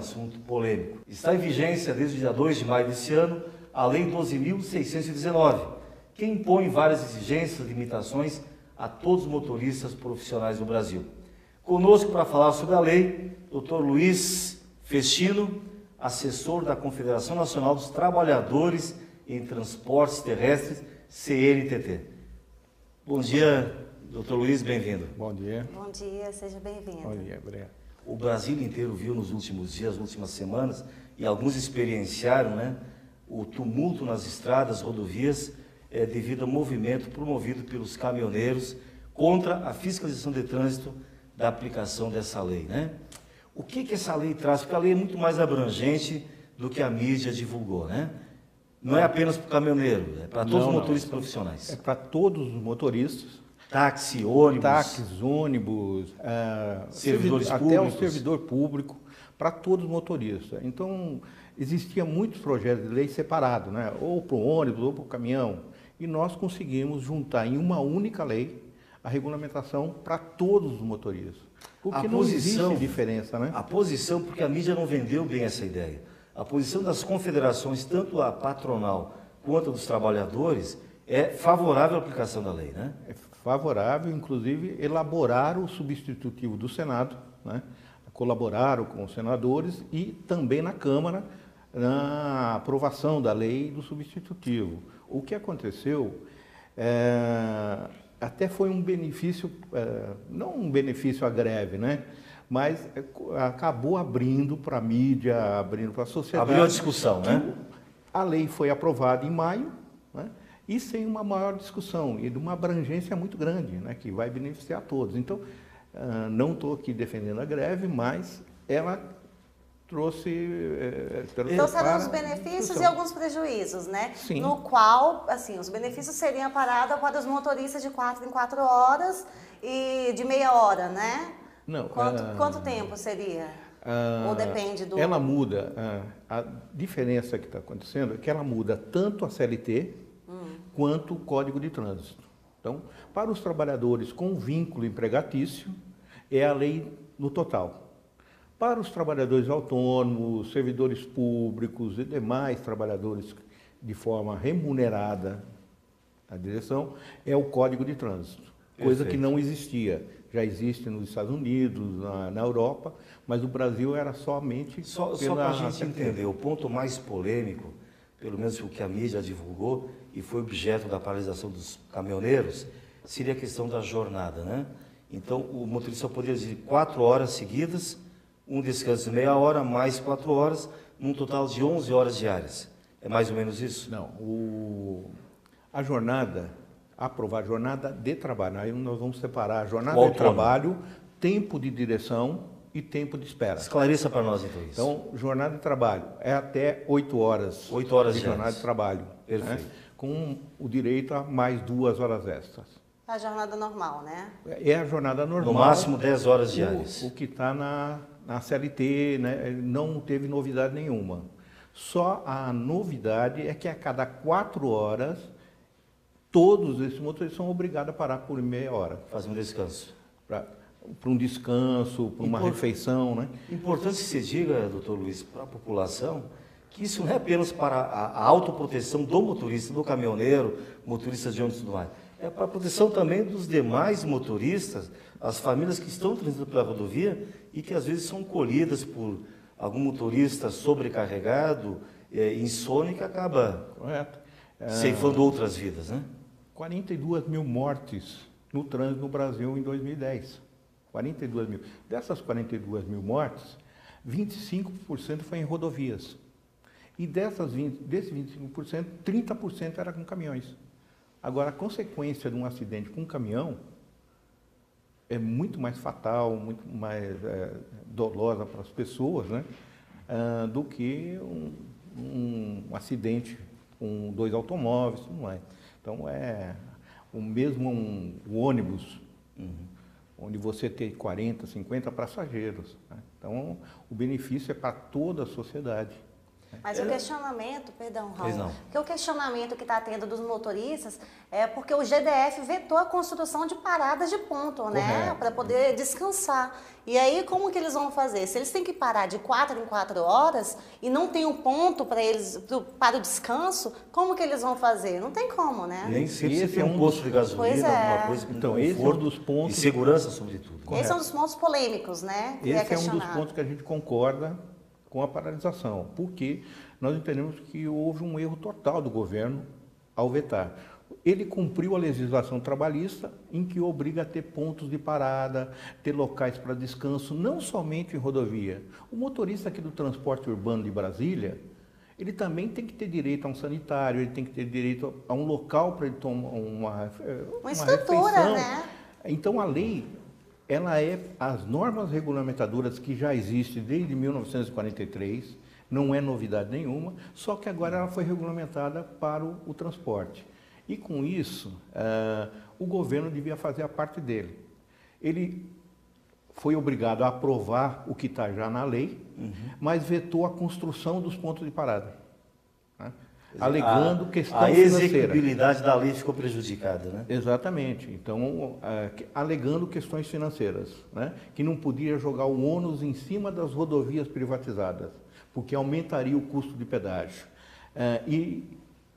assunto polêmico. Está em vigência desde o dia 2 de maio desse ano a Lei 12.619, que impõe várias exigências e limitações a todos os motoristas profissionais no Brasil. Conosco para falar sobre a lei, Dr. Luiz Festino, assessor da Confederação Nacional dos Trabalhadores em Transportes Terrestres, CNTT. Bom dia, Dr. Luiz, bem-vindo. Bom dia. Bom dia, seja bem-vindo. Bom dia, obrigado. O Brasil inteiro viu nos últimos dias, nas últimas semanas, e alguns experienciaram, o tumulto nas estradas, rodovias, devido ao movimento promovido pelos caminhoneiros contra a fiscalização de trânsito da aplicação dessa lei, O que essa lei traz? Porque a lei é muito mais abrangente do que a mídia divulgou, Não é apenas para o caminhoneiro, é para todos os motoristas profissionais. É para todos os motoristas. Táxi, ônibus. Táxis, ônibus, servidores até públicos. o servidor público, para todos os motoristas. Então, existia muitos projetos de lei separados, ou para o ônibus, ou para o caminhão. E nós conseguimos juntar em uma única lei a regulamentação para todos os motoristas. Porque não existe diferença, A posição, porque a mídia não vendeu bem essa ideia. A posição das confederações, tanto a patronal quanto a dos trabalhadores, é favorável à aplicação da lei, É favorável, inclusive, elaborar o substitutivo do Senado, colaboraram com os senadores e também na Câmara na aprovação da lei do substitutivo. O que aconteceu até foi um benefício, não um benefício à greve, mas acabou abrindo para a mídia, abrindo para a sociedade. Abriu a discussão, A lei foi aprovada em maio, e sem uma maior discussão, e de uma abrangência muito grande, que vai beneficiar todos. Então, não estou aqui defendendo a greve, mas ela trouxe... Então, serão os benefícios e alguns prejuízos, Sim. No qual, assim, os benefícios seriam a parada para os motoristas de 4 em 4 horas e de meia hora, Não. Quanto tempo seria? Ou depende do... Ela muda, a diferença que está acontecendo é que ela muda tanto a CLT quanto o Código de Trânsito. Então, para os trabalhadores com vínculo empregatício, é a lei no total. Para os trabalhadores autônomos, servidores públicos e demais trabalhadores de forma remunerada, a direção, é o Código de Trânsito. Coisa que não existia. Já existe nos Estados Unidos, na Europa, mas no Brasil era somente... Só para a gente entender, o ponto mais polêmico, pelo menos o que a mídia divulgou, e foi objeto da paralisação dos caminhoneiros, seria a questão da jornada, Então, o motorista poderia dirigir 4 horas seguidas, um descanso de meia hora, mais 4 horas, num total de 11 horas diárias. É mais ou menos isso? Não, a jornada, aprovar a jornada de trabalho, aí nós vamos separar a jornada de trabalho, tempo de direção e tempo de espera. Esclareça para nós então isso. Então, jornada de trabalho é até 8 horas. 8 horas de jornada de trabalho. Perfeito. Com o direito a mais 2 horas extras. A jornada normal, É a jornada normal. No máximo 10 horas diárias. O que está na CLT, não teve novidade nenhuma. Só a novidade é que a cada 4 horas, todos esses motoristas são obrigados a parar por meia hora. Fazer um descanso. Para um descanso, para uma refeição, Importante que se diga, doutor Luiz, para a população, que isso não é apenas para a autoproteção do motorista, do caminhoneiro, motorista de ônibus e tudo mais. É para a proteção também dos demais motoristas, as famílias que estão transitando pela rodovia e que às vezes são colhidas por algum motorista sobrecarregado, insônia, que acaba ceifando outras vidas, 42 mil mortes no trânsito no Brasil em 2010. 42 mil. Dessas 42 mil mortes, 25% foi em rodovias. E desses 25%, 30% era com caminhões. Agora, a consequência de um acidente com um caminhão é muito mais fatal, muito mais dolosa para as pessoas, do que um acidente com 2 automóveis, não é. Então, o mesmo um ônibus, onde você tem 40, 50 passageiros. Então, o benefício é para toda a sociedade. Mas o questionamento, perdão, Pois Raul, não. porque o questionamento que está tendo dos motoristas é porque o GDF vetou a construção de paradas de ponto, né? Correto. Para poder descansar. E aí, como que eles vão fazer? Se eles têm que parar de 4 em 4 horas e não tem um ponto para eles, para o descanso, como que eles vão fazer? Não tem como, né? Nem sempre você Esse tem é um um posto de Pois gasolina, é. alguma coisa com Então, esse é um conforto dos pontos- e segurança, sobretudo. Esse é um dos pontos polêmicos, né? Que Esse é um dos questionado. pontos que a gente concorda com a paralisação, porque nós entendemos que houve um erro total do governo ao vetar. Ele cumpriu a legislação trabalhista, em que obriga a ter pontos de parada, ter locais para descanso, não somente em rodovia. O motorista aqui do transporte urbano de Brasília, ele também tem que ter direito a um sanitário, ele tem que ter direito a um local para ele tomar uma estrutura, refeição. né? Então, a lei, ela é as normas regulamentadoras que já existem desde 1943, não é novidade nenhuma, só que agora ela foi regulamentada para o transporte. E com isso, o governo devia fazer a parte dele. Ele foi obrigado a aprovar o que está já na lei, mas vetou a construção dos pontos de parada, né? Alegando questão a financeira. execuibilidade da lei ficou prejudicada, né? Exatamente. Então, alegando questões financeiras, né? Que não podia jogar o ônus em cima das rodovias privatizadas, porque aumentaria o custo de pedágio.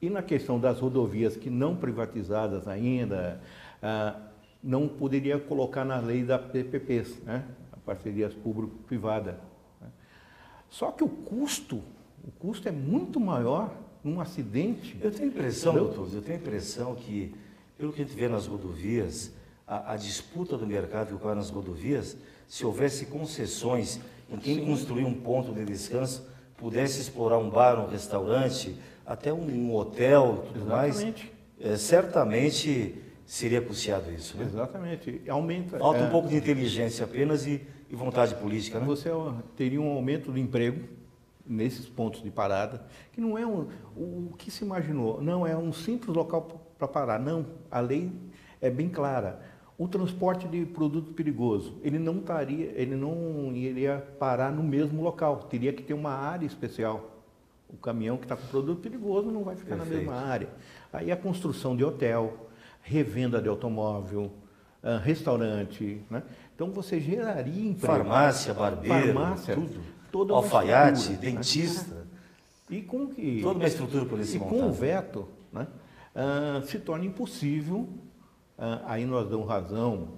E na questão das rodovias que não privatizadas ainda, não poderia colocar na lei da PPPs, né? A parcerias público-privada, né? Só que o custo é muito maior num acidente. Eu tenho a impressão, Entendeu? doutor, eu tenho a impressão que, pelo que a gente vê nas rodovias, a disputa do mercado que ocorre nas rodovias, se houvesse concessões em quem construir um ponto de descanso, pudesse explorar um bar, um restaurante, até um hotel e tudo Exatamente. mais, certamente seria custeado isso, né? Exatamente. Aumenta. Falta um pouco de inteligência apenas e vontade política, né? Você teria um aumento do emprego nesses pontos de parada, que não é o que se imaginou, não é um simples local para parar, não. A lei é bem clara. O transporte de produto perigoso, ele não iria parar no mesmo local, teria que ter uma área especial. O caminhão que está com produto perigoso não vai ficar Perfeito. na mesma área. Aí a construção de hotel, revenda de automóvel, restaurante, né? Então você geraria emprego. Farmácia, barbeiro, Farmácia, tudo. toda uma Alfaiate, estrutura, né? dentista, E com que toda uma estrutura por esse e com o montado. veto, né, se torna impossível. Aí nós damos razão,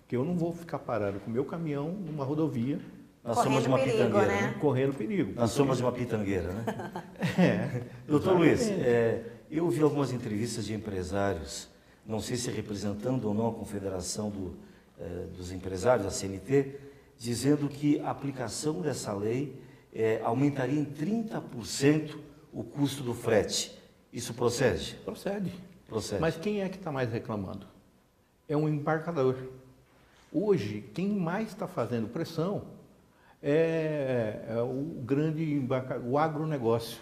que eu não vou ficar parado com o meu caminhão numa rodovia, Na sombra de uma Correndo perigo, pitangueira, né? né? correndo perigo. Na sombra de uma pitangueira, né? Doutor Exatamente. Luiz, eu vi algumas entrevistas de empresários, não sei se representando ou não a Confederação dos Empresários, a CNT, dizendo que a aplicação dessa lei aumentaria em 30% o custo do frete. Isso procede? Procede. Procede. Mas quem é que está mais reclamando? É um embarcador. Hoje, quem mais está fazendo pressão é o grande embarcador, o agronegócio,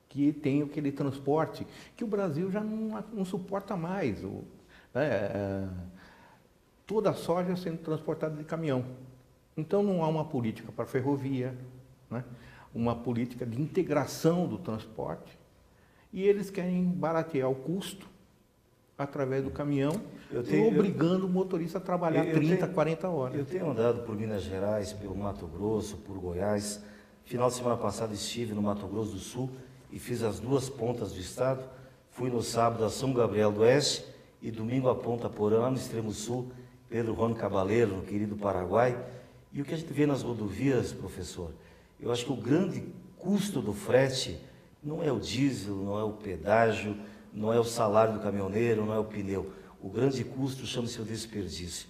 que tem aquele transporte que o Brasil já não suporta mais. Toda a soja sendo transportada de caminhão. Então não há uma política para a ferrovia, né? Uma política de integração do transporte, e eles querem baratear o custo através do caminhão, obrigando o motorista a trabalhar 30, 40 horas. Eu tenho andado por Minas Gerais, pelo Mato Grosso, por Goiás. Final de semana passada estive no Mato Grosso do Sul e fiz as duas pontas do estado. Fui no sábado a São Gabriel do Oeste e domingo a Ponta Porã, lá no extremo sul, Pedro Juan Cabaleiro, no querido Paraguai. E o que a gente vê nas rodovias, professor, eu acho que o grande custo do frete não é o diesel, não é o pedágio, não é o salário do caminhoneiro, não é o pneu. O grande custo chama-se o desperdício.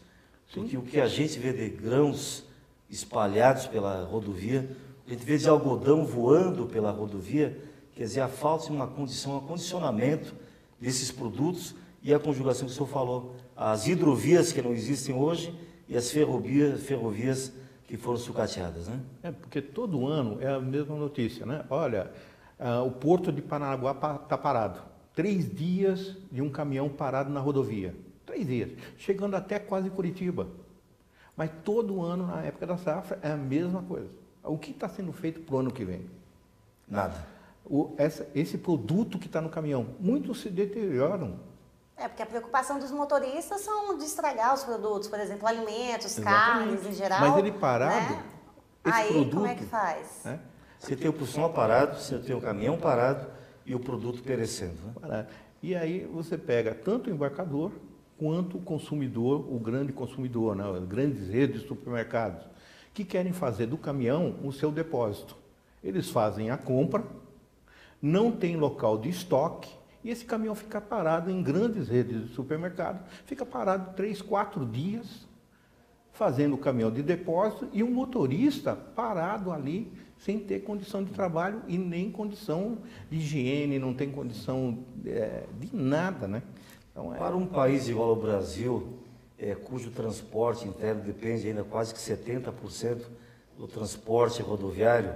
Porque o que a gente vê de grãos espalhados pela rodovia, a gente vê de algodão voando pela rodovia, quer dizer, a falta de uma condição, um acondicionamento desses produtos e a conjugação que o senhor falou, as hidrovias que não existem hoje e as ferrovias que foram sucateadas, né? Porque todo ano é a mesma notícia, né? Olha, o Porto de Paranaguá está parado. 3 dias de um caminhão parado na rodovia. 3 dias. Chegando até quase Curitiba. Mas todo ano, na época da safra, é a mesma coisa. O que está sendo feito para o ano que vem? Nada. Esse produto que está no caminhão, muitos se deterioram. Porque a preocupação dos motoristas são de estragar os produtos, por exemplo, alimentos, Exatamente. carnes em geral. Mas ele parado, né? esse Aí produto, como é que faz? né? Você tem o pulsão parado, você tem o caminhão parado e o produto perecendo. Né? Parado. E aí você pega tanto o embarcador quanto o consumidor, o grande consumidor, né? As grandes redes de supermercados, que querem fazer do caminhão o seu depósito. Eles fazem a compra, não tem local de estoque, e esse caminhão fica parado em grandes redes de supermercado, fica parado 3, 4 dias, fazendo o caminhão de depósito, e o motorista parado ali, sem ter condição de trabalho e nem condição de higiene, não tem condição de nada, né? Então, Para um país igual ao Brasil, cujo transporte interno depende ainda quase que 70% do transporte rodoviário,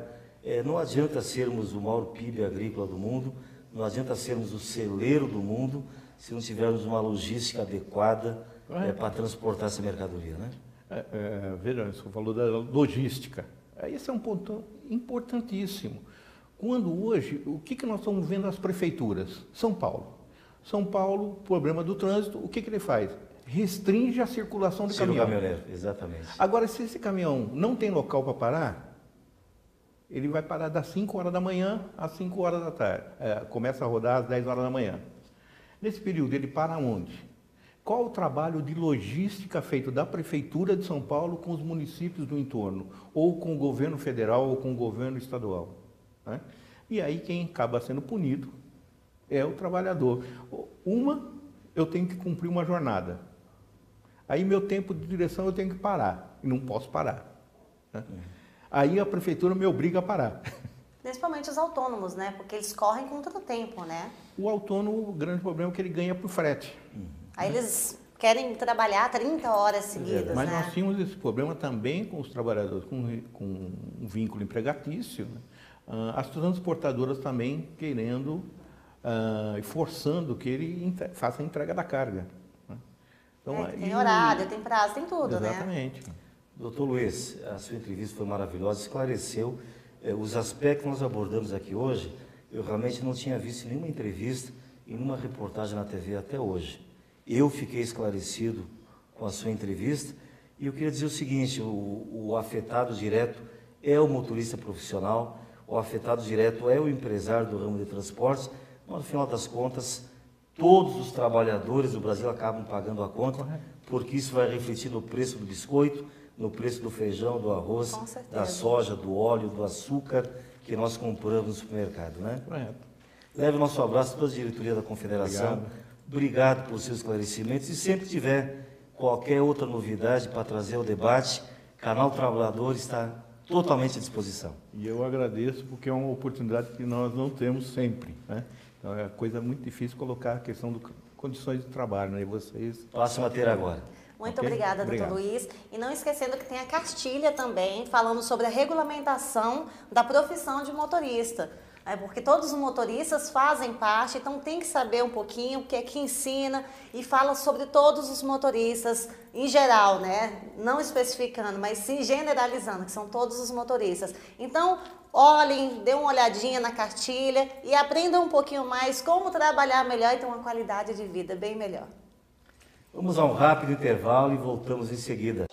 não adianta sermos o maior PIB agrícola do mundo, não adianta sermos o celeiro do mundo, se não tivermos uma logística adequada para transportar essa mercadoria, né? Veja, você falou da logística. Esse é um ponto importantíssimo. Quando hoje, o que nós estamos vendo nas prefeituras? São Paulo, problema do trânsito, o que ele faz? Restringe a circulação do caminhão. Caminhoneiro, exatamente. Agora, se esse caminhão não tem local para parar, ele vai parar das 5 horas da manhã às 5 horas da tarde. Começa a rodar às 10 horas da manhã. Nesse período, ele para onde? Qual o trabalho de logística feito da Prefeitura de São Paulo com os municípios do entorno? Ou com o governo federal ou com o governo estadual? Né? E aí quem acaba sendo punido é o trabalhador. Eu tenho que cumprir uma jornada. Aí meu tempo de direção eu tenho que parar. E não posso parar. Né? Aí a Prefeitura me obriga a parar. Principalmente os autônomos, né? Porque eles correm contra o tempo, né? O autônomo, o grande problema é que ele ganha por frete. Aí eles querem trabalhar 30 horas seguidas, Mas né? nós tínhamos esse problema também com os trabalhadores com um vínculo empregatício, né? As transportadoras também querendo e forçando que ele faça a entrega da carga. Né? Então, tem horário, tem prazo, tem tudo, exatamente. né? Doutor Luiz, a sua entrevista foi maravilhosa, esclareceu os aspectos que nós abordamos aqui hoje. Eu realmente não tinha visto nenhuma entrevista e nenhuma reportagem na TV até hoje. Eu fiquei esclarecido com a sua entrevista e eu queria dizer o seguinte, o afetado direto é o motorista profissional, o afetado direto é o empresário do ramo de transportes, mas no final das contas, todos os trabalhadores do Brasil acabam pagando a conta, porque isso vai refletir no preço do biscoito, no preço do feijão, do arroz, da soja, do óleo, do açúcar que nós compramos no supermercado, né? Correto. Leve o nosso abraço a toda a diretoria da Confederação. Obrigado por seus esclarecimentos e sempre tiver qualquer outra novidade para trazer ao debate, Canal Trabalhador está totalmente à disposição. E eu agradeço porque é uma oportunidade que nós não temos sempre, né? Então é coisa muito difícil colocar a questão de condições de trabalho, né? E vocês passam a ter agora. Muito obrigada, doutor Luiz. E não esquecendo que tem a cartilha também, falando sobre a regulamentação da profissão de motorista. Porque todos os motoristas fazem parte, então tem que saber um pouquinho o que é que ensina e fala sobre todos os motoristas em geral, né? Não especificando, mas sim generalizando, que são todos os motoristas. Então, olhem, dê uma olhadinha na cartilha e aprendam um pouquinho mais como trabalhar melhor e ter uma qualidade de vida bem melhor. Vamos a um rápido intervalo e voltamos em seguida.